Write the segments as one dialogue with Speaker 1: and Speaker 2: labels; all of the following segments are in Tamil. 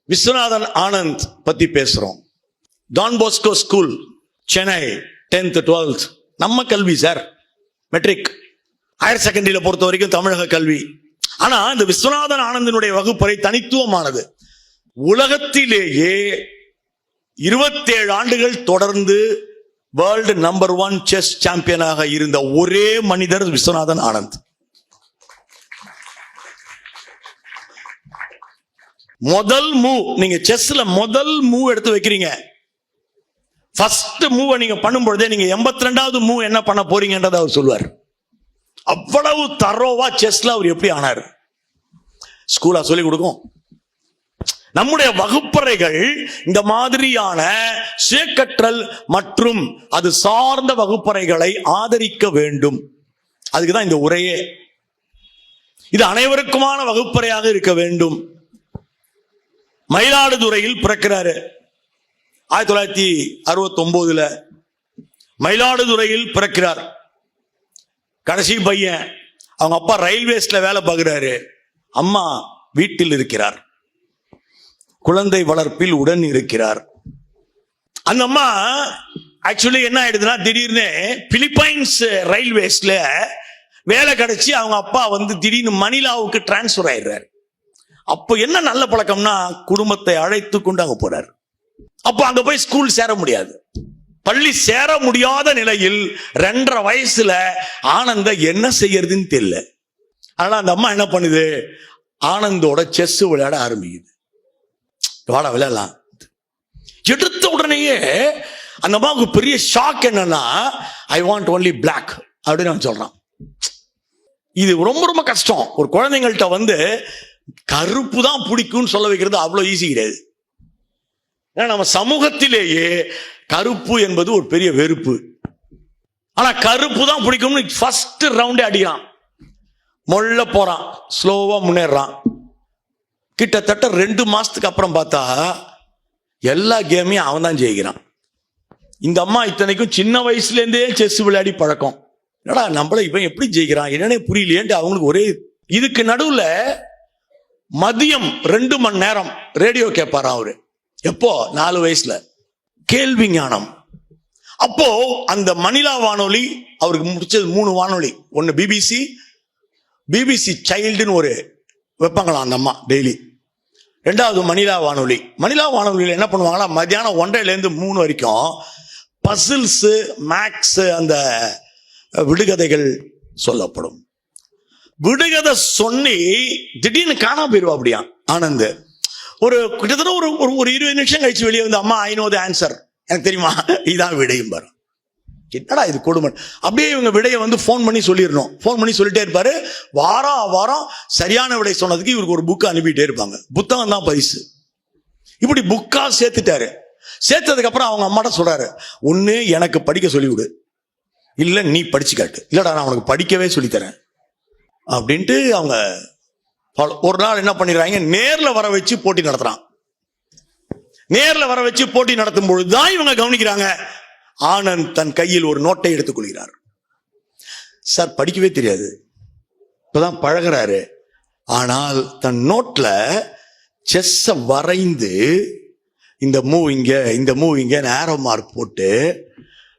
Speaker 1: விஸ்வநாதன் ஆனந்த் பத்தி பேசுறோம். Don Bosco school, Chennai, 10th 12th நம்ம கல்வி சார், மெட்ரிக், ஹையர் செகண்டரியில பொறுத்த வரைக்கும் தமிழக கல்வி. ஆனா இந்த விஸ்வநாதன் ஆனந்தினுடைய வகுப்பறை தனித்துவமானது. உலகத்திலேயே 27 ஆண்டுகள் தொடர்ந்து வேர்ல்டு நம்பர் 1 செஸ் சாம்பியனாக இருந்த ஒரே மனிதர் விஸ்வநாதன் ஆனந்த். முதல் மூவ், நீங்க செஸ்ல முதல் மூவ் எடுத்து வைக்கிறீங்க, ஃபர்ஸ்ட் மூவ் நீங்க பண்ணும்பொழுதே நீங்க 82வது மூவ் என்ன பண்ண போறீங்கன்றத அவர் சொல்லுவார். அவ்வளவு தரோவா செஸ்ல அவர் எப்படி ஆனார், ஸ்கூலா சொல்லி கொடுக்கும். நம்முடைய வகுப்பறைகள் இந்த மாதிரியான சுயக்கற்றல் மற்றும் அது சார்ந்த வகுப்பறைகளை ஆதரிக்க வேண்டும். அதுக்குதான் இந்த உரையே. இது அனைவருக்குமான வகுப்பறையாக இருக்க வேண்டும். மயிலாடுதுறையில் பிறக்கிறாரு 1969. மயிலாடுதுறையில் பிறக்கிறார். கடைசி பையன். அவங்க அப்பா ரயில்வேஸ்ல வேலை பார்க்கிறாரு, அம்மா வீட்டில் இருக்கிறார், குழந்தை வளர்ப்பில் உடன் இருக்கிறார். அந்த அம்மா ஆக்சுவலி என்ன ஆயிடுதுன்னா, திடீர்னு பிலிப்பைன்ஸ் ரயில்வேஸ்ல வேலை கிடைச்சி அவங்க அப்பா திடீர்னு மணிலாவுக்கு டிரான்ஸ்பர் ஆயிடுறாரு. அப்போ என்ன நல்ல பழக்கம்னா, குடும்பத்தை அழைத்து கொண்டு அங்க போறாரு. அப்போ அங்க போய் ஸ்கூல் சேர முடியாது, பள்ளி சேர முடியாத நிலையில் 2.5 வயசுல ஆனந்த என்ன செய்யறதுன்னு தெரியல. அதனால அந்த அம்மா என்ன பண்ணுது, ஆனந்தோட செஸ் விளையாட ஆரம்பிக்குது. வாடா விளையாடலாம். எடுத்த உடனேயே அந்த அம்மாவுக்கு பெரிய ஷாக் என்னன்னா, ஐ வாண்ட் ஒன்லி பிளாக் அப்படின்னு அவன் சொல்றான். இது ரொம்ப ரொம்ப கஷ்டம். ஒரு குழந்தைங்கள்ட்ட கருப்பு தான் பிடிக்கும்னு சொல்ல வைக்கிறது அவ்வளவு ஈஸி கிடையாது. ஏன்னா நம்ம சமூகத்திலேயே கருப்பு என்பது ஒரு பெரிய வெறுப்பு. ஆனா கருப்பு தான் பிடிக்கும்னு ஃபர்ஸ்ட் ரவுண்டே அடிக்கிறான், மொள்ள போறான், ஸ்லோவா முன்னேறான். கிட்டத்தட்ட 2 மாசத்துக்கு அப்புறம் பார்த்தா எல்லா கேமையும் அவன் தான் ஜெயிக்கிறான். இந்த அம்மா இத்தனைக்கும் சின்ன வயசுல இருந்தே செஸ் விளையாடி பழக்கம். என்னடா நம்மள இவன் எப்படி ஜெயிக்கிறான் என்னன்னே புரியலையேன்ட்டு அவங்களுக்கு ஒரே. இதுக்கு நடுவுல மதியம் 2 மணி நேரம் ரேடியோ கேட்பாராம் அவரு. எப்போ? 4 வயசுல. கேள்வி ஞானம். அப்போ அந்த மணிலா வானொலி அவருக்கு முடிச்சது 3 வானொலி. ஒன்னு பிபிசி சைல்டுன்னு ஒரு வைப்பாங்களாம் அந்த அம்மா டெய்லி. 2வது மணிலா வானொலி. மணிலா வானொலியில் என்ன பண்ணுவாங்களா, மத்தியானம் 1:30 3 வரைக்கும் பசில்ஸ், மேக்ஸ், அந்த விடுகதைகள் சொல்லப்படும். விடுகதை சொல்லி திடீர்னு காணாம போயிருவா அப்படியா ஆனந்த். ஒரு கிட்டத்தட்ட ஒரு 20 நிமிஷம் கழிச்சு வெளியே வந்து, அம்மா ஐ நோ தி ஆன்சர், எனக்கு தெரியுமா, இதான் விடையும் பாரு. என்னடா இது கொடுமை. அப்படியே இவங்க விடையை ஃபோன் பண்ணி சொல்லிடணும். ஃபோன் பண்ணி சொல்லிட்டே இருப்பாரு. வாரம் சரியான விடை சொன்னதுக்கு இவருக்கு ஒரு புக் அனுப்பிட்டே இருப்பாங்க. புத்தகம் தான் பரிசு. இப்படி புக்கா சேர்த்துட்டாரு. சேர்த்ததுக்கு அப்புறம் அவங்க அம்மாட்ட சொல்றாரு, ஒண்ணு எனக்கு படிக்க சொல்லி விடு, இல்ல நீ படிச்சு காட்டு. இல்லடா நான் உனக்கு படிக்கவே சொல்லித்தரேன் அப்படின்ட்டு அவங்க ஒரு நாள் என்ன பண்ணிடுறாங்க, நேர்ல வர வச்சு போட்டி நடத்துறான். நேர்ல வர வச்சு போட்டி நடத்தும் பொழுதுதான் இவங்க கவனிக்கிறாங்க, ஆனந்த் தன் கையில் ஒரு நோட்டை எடுத்துக் கொள்கிறார். சார் படிக்கவே தெரியாது, இப்பதான் பழகிறாரு. ஆனால் தன் நோட்ல செஸ்ஸ வரைந்து இந்த மூவ் இங்க, இந்த மூவ் இங்க ஆரோ மார்க் போட்டு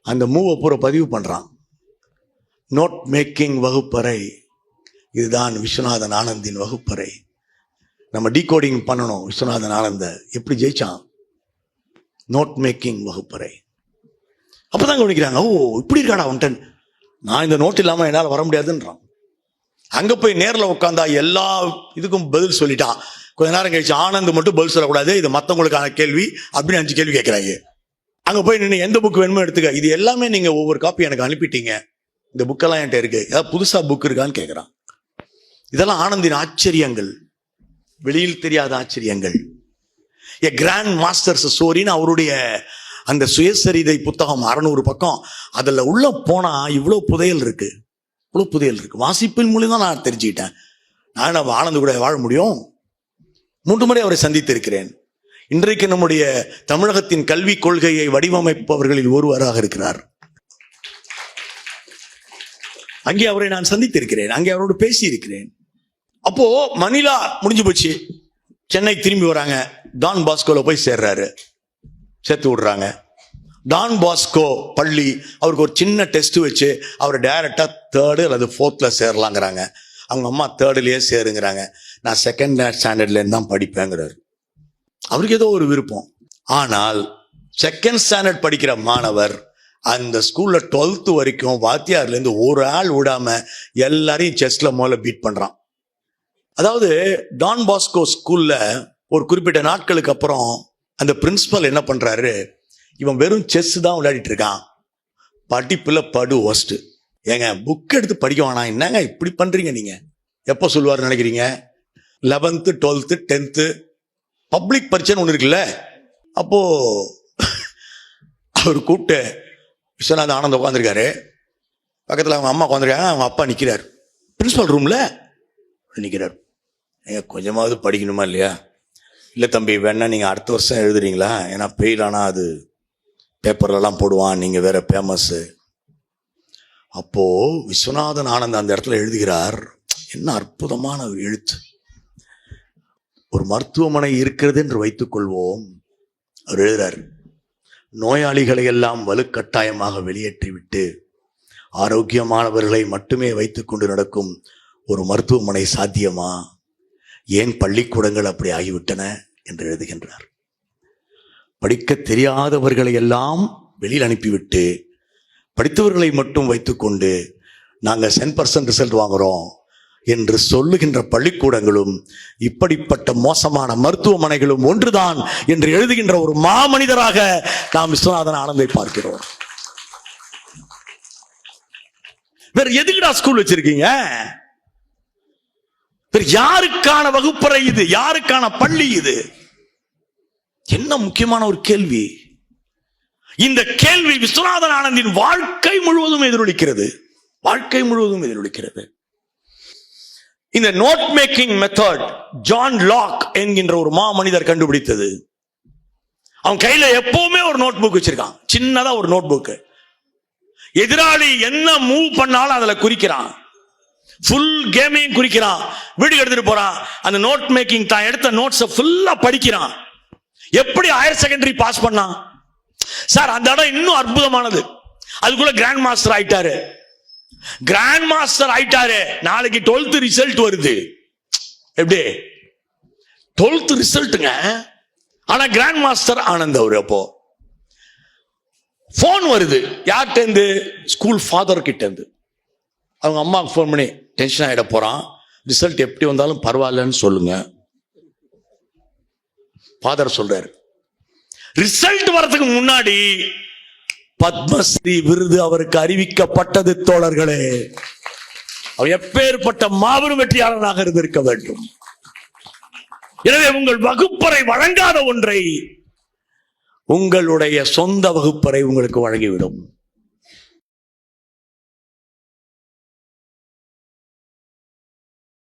Speaker 1: அந்த மூவை பூரா பதிவு பண்றான். நோட் மேக்கிங் வகுப்பறை, இதுதான் விஸ்வநாதன் ஆனந்தின் வகுப்பறை. நம்ம டீகோடிங் பண்ணணும். விஸ்வநாதன் ஆனந்த எப்படி ஜெயிச்சான், நோட் மேக்கிங் வகுப்பறை. அப்பதான் கவனிக்கிறாங்க, ஓ இப்படி இருக்காடா அவன்டன், நான் இந்த நோட் இல்லாம என்னால் வர முடியாதுன்றான். அங்க போய் நேரில் உட்காந்தா எல்லா இதுக்கும் பதில் சொல்லிட்டான். கொஞ்ச நேரம் கழிச்சு ஆனந்த் மட்டும் பதில் சொல்லக்கூடாது, இது மற்றவங்களுக்கான கேள்வி அப்படின்னு 5 கேள்வி கேட்கிறாங்க. அங்க போய் நின்று எந்த புக் வேணுமோ எடுத்துக்க, இது எல்லாமே நீங்க ஒவ்வொரு காப்பி எனக்கு அனுப்பிட்டீங்க, இந்த புக்கெல்லாம் என்கிட்ட இருக்கு, ஏதாவது புதுசா புக் இருக்கான்னு கேட்கிறான். இதெல்லாம் ஆனந்தின் ஆச்சரியங்கள், வெளியில் தெரியாத ஆச்சரியங்கள். எ கிராண்ட் மாஸ்டர்ஸ் ஸ்டோரின்னு அவருடைய அந்த சுயசரிதை புத்தகம் 600 பக்கம். அதுல உள்ள போனா இவ்வளவு புதையல் இருக்கு, இவ்வளவு புதையல் இருக்கு. வாசிப்பின் மூலம் தான் நான் தெரிஞ்சுக்கிட்டேன். நான் ஆனந்த் கூட வாழ முடியும். 3 முறை அவரை சந்தித்திருக்கிறேன். இன்றைக்கு நம்முடைய தமிழகத்தின் கல்விக் கொள்கையை வடிவமைப்பவர்களில் ஒருவராக இருக்கிறார். அங்கே அவரை நான் சந்தித்திருக்கிறேன், அங்கே அவரோடு பேசி இருக்கிறேன். அப்போ மணிலா முடிஞ்சு போச்சு, சென்னை திரும்பி வராங்க. டான் பாஸ்கோல போய் சேர்த்து விடுறாங்க. டான் பாஸ்கோ பள்ளி அவருக்கு ஒரு சின்ன டெஸ்ட் வச்சு அவர் டைரக்டா 3rd அல்லது 4th சேரலாங்கிறாங்க. அவங்க அம்மா 3rdலயே சேருங்கிறாங்க. நான் 2nd ஸ்டாண்டர்ட்ல இருந்து தான் படிப்பேங்கிறாரு. அவருக்கு ஏதோ ஒரு விருப்பம். ஆனால் 2nd ஸ்டாண்டர்ட் படிக்கிற மாணவர் அந்த ஸ்கூல்ல 12th வரைக்கும் வாத்தியார்ல இருந்து ஒரு ஆள் விடாம எல்லாரையும் செஸ்ல முதல்ல பீட் பண்றான். அதாவது டான் பாஸ்கோ ஸ்கூல்ல ஒரு குறிப்பிட்ட நாட்களுக்கு அப்புறம் அந்த பிரின்சிபல் என்ன பண்றாரு, இவன் வெறும் செஸ் தான் விளையாடிட்டு இருக்கான், படிப்புல படு ஒஸ்ட். ஏங்க புக் எடுத்து படிக்க வேணாம், என்னங்க இப்படி பண்றீங்க நீங்க? எப்போ சொல்லுவாரு நினைக்கிறீங்க? 11th 12th 10th பப்ளிக் பரீட்சைன்னு ஒண்ணு இருக்குல்ல. அப்போ அவர் கூப்பிட்டு விஸ்வநாத ஆனந்த் உட்காந்துருக்காரு, பக்கத்துல அவங்க அம்மா உட்காந்துருக்காங்க, அவங்க அப்பா நிக்கிறார், பிரின்சிபல் ரூம்ல நிக்கிறார். ஏங்க கொஞ்சமாவது படிக்கணுமா இல்லையா? இல்லை தம்பி, வேணா நீங்கள் அடுத்த வருஷம் எழுதுறீங்களா? ஏன்னா ஃபெயில் ஆனால் அது பேப்பர்லலாம் போடுவான், நீங்கள் வேற ஃபேமஸ்ஸு. அப்போது விஸ்வநாதன் ஆனந்த் அந்த இடத்துல எழுதுகிறார். என்ன அற்புதமான ஒரு எழுத்து. ஒரு மருத்துவமனை இருக்கிறது என்று வைத்துக் கொள்வோம். அவர் எழுதுறார், நோயாளிகளை எல்லாம் வலுக்கட்டாயமாக வெளியேற்றிவிட்டு ஆரோக்கியமானவர்களை மட்டுமே வைத்துக் கொண்டு நடக்கும் ஒரு மருத்துவமனை சாத்தியமா? ஏன் பள்ளிக்கூடங்கள் அப்படி ஆகிவிட்டன என்று எழுதுகின்றார். படிக்க தெரியாதவர்களை எல்லாம் வெளியில் அனுப்பிவிட்டு படித்தவர்களை மட்டும் வைத்துக்கொண்டு நாங்கள் 10% ரிசல்ட் வாங்குறோம் என்று சொல்லுகின்ற பள்ளிக்கூடங்களும் இப்படிப்பட்ட மோசமான மருத்துவமனைகளும் ஒன்றுதான் என்று எழுதுகின்ற ஒரு மாமனிதராக நாம் விஸ்வநாதன் ஆனந்தை பார்க்கிறோம். வேற எதுக்குடா ஸ்கூல் வச்சிருக்கீங்க? யாருக்கான வகுப்பறை இது? யாருக்கான பள்ளி இது? என்ன முக்கியமான ஒரு கேள்வி. இந்த கேள்வி விஸ்வநாதன் ஆனந்தின் வாழ்க்கை முழுவதும் எதிரொலிக்கிறது. வாழ்க்கை முழுவதும் எதிரொலிக்கிறது. இந்த note making method John Locke என்கின்ற ஒரு மாமனிதர் கண்டுபிடித்தது. அவன் கையில எப்பவுமே ஒரு நோட் புக் வச்சிருக்கான், சின்னதா ஒரு நோட் புக். எதிராளி என்ன மூவ் பண்ணாலும் அதுல குறிக்கிறான், ஃபுல் கேமையும் குறிக்கிறான், வீட்டுக்கு எடுத்துட்டு போறான். அந்த நோட் மேக்கிங் தான் எடுத்த நோட்ஸ் ஃபுல்லா படிக்கிறான். எப்படி ஹையர் செகண்டரி பாஸ் பண்ணான் சார்? அந்த இடம் இன்னும் அற்புதமானது. அதுக்குள்ள கிராண்ட் மாஸ்டர் ஆயிட்டாரு. கிராண்ட் மாஸ்டர் ஆயிட்டாரு. நாளைக்கு 12th ரிசல்ட் வருது. எப்படி 12th ரிசல்ட்டுங்க? ஆனா கிராண்ட் மாஸ்டர் ஆனந்த் அவரு. அப்போ போன் வருது. யார்கிட்ட இருந்து? ஸ்கூல் ஃபாதர் கிட்ட இருந்து. அவங்க அம்மாவுக்கு ஃபோன் பண்ணி டென்ஷன் ஆகிட போறான், ரிசல்ட் எப்படி வந்தாலும் பரவாயில்லன்னு சொல்லுங்க. ஃபாதர் சொல்றாரு, ரிசல்ட் வரதுக்கு முன்னாடி பத்மஸ்ரீ விருது அவருக்கு அறிவிக்கப்பட்டது. தோழர்களே, அவர் எப்பேற்பட்ட மாபெரும் வெற்றியாளராக இருந்திருக்க வேண்டும். எனவே உங்கள் வகுப்பறை வழங்காத ஒன்றை உங்களுடைய சொந்த வகுப்பறை உங்களுக்கு வழங்கிவிடும்.